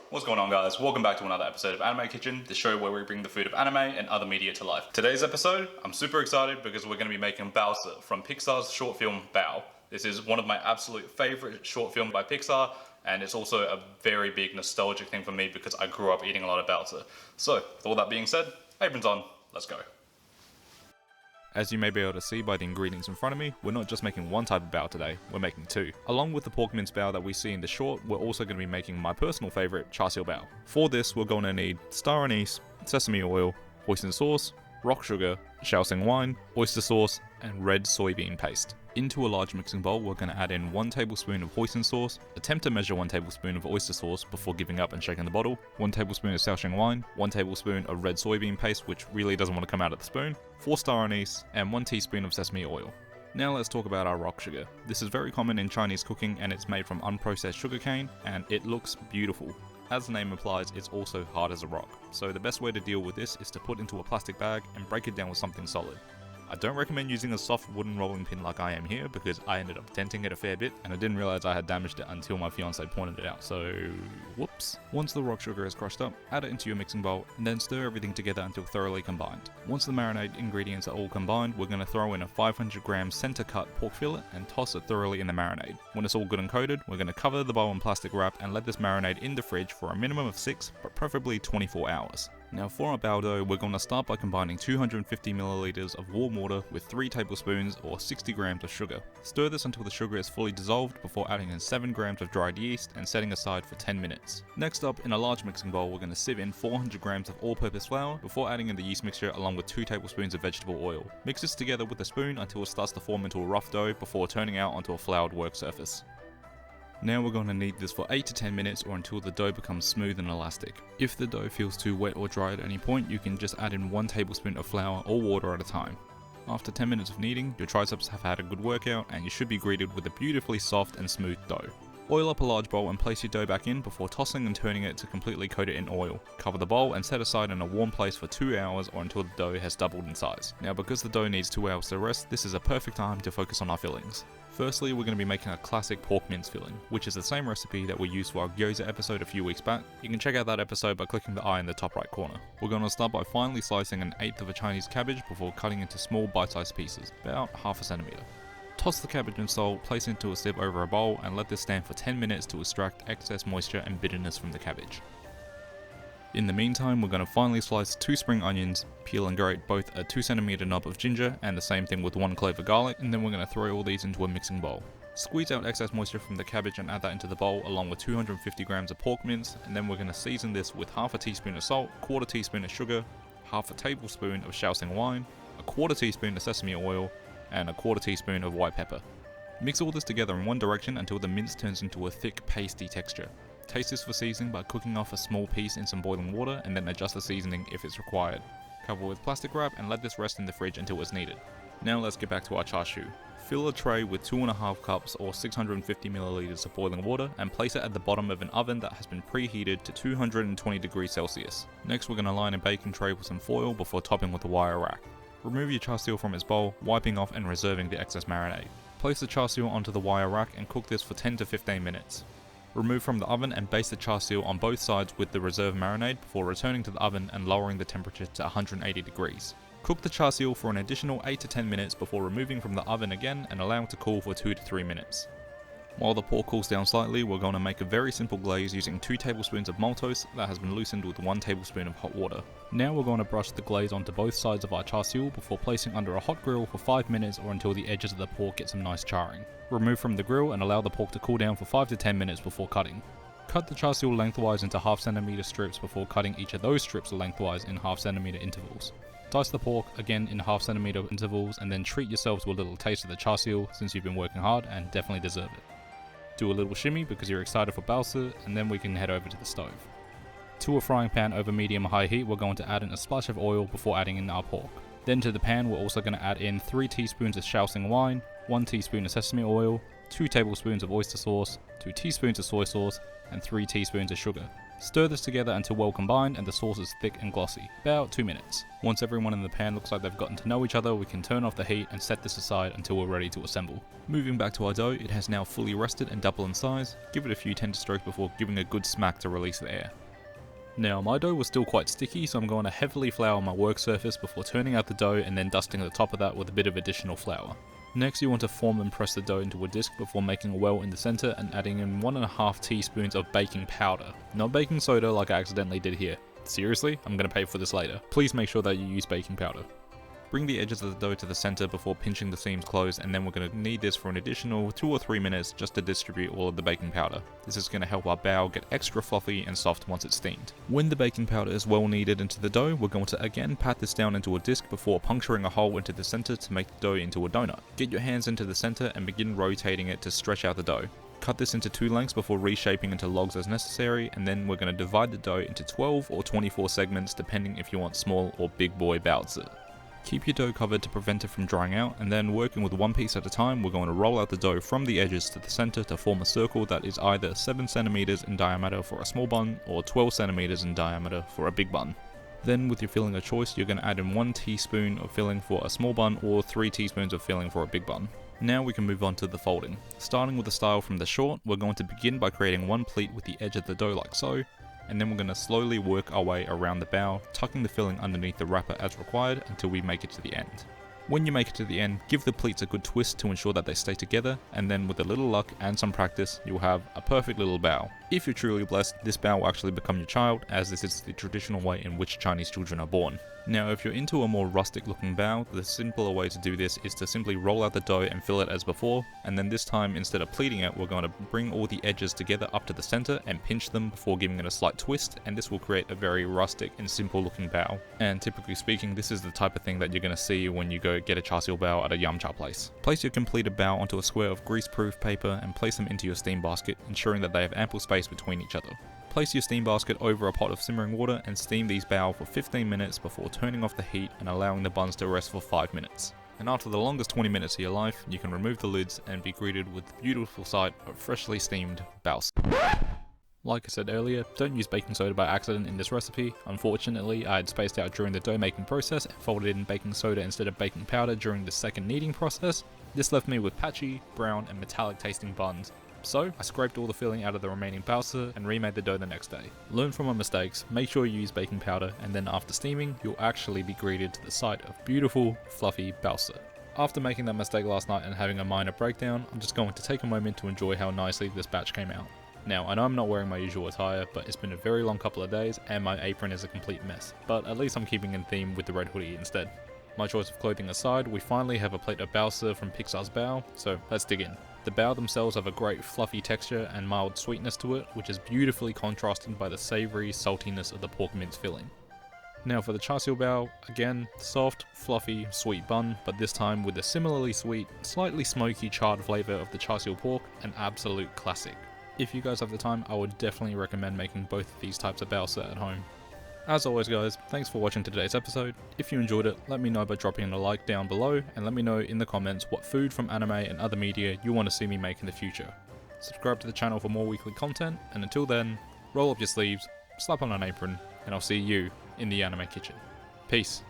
What's going on, guys? Welcome back to another episode of Anime Kitchen, the show where we bring the food of anime and other media to life. Today's episode, I'm super excited because we're going to be making Baozi from Pixar's short film Bao. This is one of my absolute favorite short films by Pixar, and it's also a very big nostalgic thing for me because I grew up eating a lot of Baozi. So, with all that being said, aprons on, let's go. As you may be able to see by the ingredients in front of me, we're not just making one type of bao today, we're making two. Along with the pork mince bao that we see in the short, we're also going to be making my personal favourite, Char Siu bao. For this, we're going to need star anise, sesame oil, hoisin sauce, rock sugar, Shaoxing wine, oyster sauce, and red soybean paste. Into a large mixing bowl, we're going to add in 1 tablespoon of hoisin sauce, attempt to measure 1 tablespoon of oyster sauce before giving up and shaking the bottle, 1 tablespoon of Shaoxing wine, 1 tablespoon of red soybean paste, which really doesn't want to come out of the spoon, 4 star anise, and 1 teaspoon of sesame oil. Now let's talk about our rock sugar. This is very common in Chinese cooking and it's made from unprocessed sugarcane, and it looks beautiful. As the name implies, it's also hard as a rock, so the best way to deal with this is to put into a plastic bag and break it down with something solid. I don't recommend using a soft wooden rolling pin like I am here because I ended up denting it a fair bit and I didn't realize I had damaged it until my fiance pointed it out, so whoops. Once the rock sugar is crushed up, add it into your mixing bowl and then stir everything together until thoroughly combined. Once the marinade ingredients are all combined, we're going to throw in a 500 gram center cut pork fillet and toss it thoroughly in the marinade. When it's all good and coated, we're going to cover the bowl in plastic wrap and let this marinade in the fridge for a minimum of 6 but preferably 24 hours. Now for our bao dough, we're going to start by combining 250 milliliters of warm water with 3 tablespoons or 60 grams of sugar. Stir this until the sugar is fully dissolved before adding in 7 grams of dried yeast and setting aside for 10 minutes. Next up, in a large mixing bowl, we're going to sieve in 400 grams of all-purpose flour before adding in the yeast mixture along with 2 tablespoons of vegetable oil. Mix this together with a spoon until it starts to form into a rough dough before turning out onto a floured work surface. Now we're going to knead this for 8 to 10 minutes or until the dough becomes smooth and elastic. If the dough feels too wet or dry at any point, you can just add in 1 tablespoon of flour or water at a time. After 10 minutes of kneading, your triceps have had a good workout and you should be greeted with a beautifully soft and smooth dough. Oil up a large bowl and place your dough back in before tossing and turning it to completely coat it in oil. Cover the bowl and set aside in a warm place for 2 hours or until the dough has doubled in size. Now because the dough needs 2 hours to rest, this is a perfect time to focus on our fillings. Firstly, we're going to be making a classic pork mince filling, which is the same recipe that we used for our gyoza episode a few weeks back. You can check out that episode by clicking the eye in the top right corner. We're going to start by finely slicing 1/8 of a Chinese cabbage before cutting into small bite-sized pieces, about ½ centimeter. Toss the cabbage and salt, place into a sieve over a bowl and let this stand for 10 minutes to extract excess moisture and bitterness from the cabbage. In the meantime, we're going to finely slice 2 spring onions, peel and grate both a 2 centimeter knob of ginger and the same thing with 1 clove of garlic, and then we're going to throw all these into a mixing bowl. Squeeze out excess moisture from the cabbage and add that into the bowl along with 250 grams of pork mince, and then we're going to season this with ½ a teaspoon of salt, 1/4 teaspoon of sugar, ½ a tablespoon of Shaoxing wine, 1/4 teaspoon of sesame oil, and 1/4 teaspoon of white pepper. Mix all this together in one direction until the mince turns into a thick pasty texture. Taste this for seasoning by cooking off a small piece in some boiling water and then adjust the seasoning if it's required. Cover with plastic wrap and let this rest in the fridge until it's needed. Now let's get back to our char siu. Fill a tray with 2½ cups or 650 milliliters of boiling water and place it at the bottom of an oven that has been preheated to 220 degrees Celsius. Next we're going to line a baking tray with some foil before topping with a wire rack. Remove your char siu from its bowl, wiping off and reserving the excess marinade. Place the char siu onto the wire rack and cook this for 10 to 15 minutes. Remove from the oven and baste the char siu on both sides with the reserved marinade before returning to the oven and lowering the temperature to 180 degrees. Cook the char siu for an additional 8 to 10 minutes before removing from the oven again and allowing to cool for 2 to 3 minutes. While the pork cools down slightly, we're going to make a very simple glaze using 2 tablespoons of maltose that has been loosened with 1 tablespoon of hot water. Now we're going to brush the glaze onto both sides of our char siu before placing under a hot grill for 5 minutes or until the edges of the pork get some nice charring. Remove from the grill and allow the pork to cool down for 5 to 10 minutes before cutting. Cut the char siu lengthwise into ½ centimeter strips before cutting each of those strips lengthwise in ½ centimeter intervals. Dice the pork again in ½ centimeter intervals and then treat yourself to a little taste of the char siu since you've been working hard and definitely deserve it. Do a little shimmy because you're excited for Baozi, and then we can head over to the stove. To a frying pan over medium-high heat, we're going to add in a splash of oil before adding in our pork. Then to the pan, we're also going to add in 3 teaspoons of Shaoxing wine, 1 teaspoon of sesame oil, 2 tablespoons of oyster sauce, 2 teaspoons of soy sauce, and 3 teaspoons of sugar. Stir this together until well combined and the sauce is thick and glossy, about 2 minutes. Once everyone in the pan looks like they've gotten to know each other, we can turn off the heat and set this aside until we're ready to assemble. Moving back to our dough, it has now fully rested and doubled in size. Give it a few tender strokes before giving a good smack to release the air. Now my dough was still quite sticky, so I'm going to heavily flour my work surface before turning out the dough and then dusting the top of that with a bit of additional flour. Next you want to form and press the dough into a disc before making a well in the center and adding in 1.5 teaspoons of baking powder. Not baking soda like I accidentally did here. Seriously, I'm going to pay for this later. Please make sure that you use baking powder. Bring the edges of the dough to the center before pinching the seams closed, and then we're going to knead this for an additional 2 or 3 minutes just to distribute all of the baking powder. This is going to help our bao get extra fluffy and soft once it's steamed. When the baking powder is well kneaded into the dough, we're going to again pat this down into a disc before puncturing a hole into the center to make the dough into a donut. Get your hands into the center and begin rotating it to stretch out the dough. Cut this into 2 lengths before reshaping into logs as necessary, and then we're going to divide the dough into 12 or 24 segments depending if you want small or big boy baozi. Keep your dough covered to prevent it from drying out, and then working with one piece at a time, we're going to roll out the dough from the edges to the center to form a circle that is either 7 cm in diameter for a small bun or 12 cm in diameter for a big bun. Then with your filling of choice, you're going to add in 1 teaspoon of filling for a small bun or 3 teaspoons of filling for a big bun. Now we can move on to the folding. Starting with the style from the short, we're going to begin by creating 1 pleat with the edge of the dough like so, and then we're going to slowly work our way around the bao, tucking the filling underneath the wrapper as required until we make it to the end. When you make it to the end, give the pleats a good twist to ensure that they stay together, and then with a little luck and some practice, you'll have a perfect little bao. If you're truly blessed, this bao will actually become your child, as this is the traditional way in which Chinese children are born. Now if you're into a more rustic looking bao, the simpler way to do this is to simply roll out the dough and fill it as before, and then this time instead of pleating it, we're going to bring all the edges together up to the center and pinch them before giving it a slight twist, and this will create a very rustic and simple looking bao. And typically speaking, this is the type of thing that you're going to see when you go get a Char Siu bao at a yum cha place. Place your completed bao onto a square of grease-proof paper and place them into your steam basket, ensuring that they have ample space between each other. Place your steam basket over a pot of simmering water and steam these bao for 15 minutes before turning off the heat and allowing the buns to rest for 5 minutes. And after the longest 20 minutes of your life, you can remove the lids and be greeted with the beautiful sight of freshly steamed baozi. Like I said earlier, don't use baking soda by accident in this recipe. Unfortunately, I had spaced out during the dough making process and folded in baking soda instead of baking powder during the second kneading process. This left me with patchy, brown and metallic tasting buns. So, I scraped all the filling out of the remaining baozi and remade the dough the next day. Learn from my mistakes, make sure you use baking powder, and then after steaming, you'll actually be greeted to the sight of beautiful, fluffy baozi. After making that mistake last night and having a minor breakdown, I'm just going to take a moment to enjoy how nicely this batch came out. Now, I know I'm not wearing my usual attire, but it's been a very long couple of days and my apron is a complete mess, but at least I'm keeping in theme with the red hoodie instead. My choice of clothing aside, we finally have a plate of baozi from PIXAR'S Bao, so let's dig in. The bao themselves have a great fluffy texture and mild sweetness to it, which is beautifully contrasted by the savoury saltiness of the pork mince filling. Now for the Char Siu bao, again, soft, fluffy, sweet bun, but this time with the similarly sweet, slightly smoky charred flavour of the Char Siu pork, an absolute classic. If you guys have the time, I would definitely recommend making both of these types of baozi at home. As always guys, thanks for watching today's episode. If you enjoyed it, let me know by dropping a like down below, and let me know in the comments what food from anime and other media you want to see me make in the future. Subscribe to the channel for more weekly content, and until then, roll up your sleeves, slap on an apron, and I'll see you in the anime kitchen. Peace.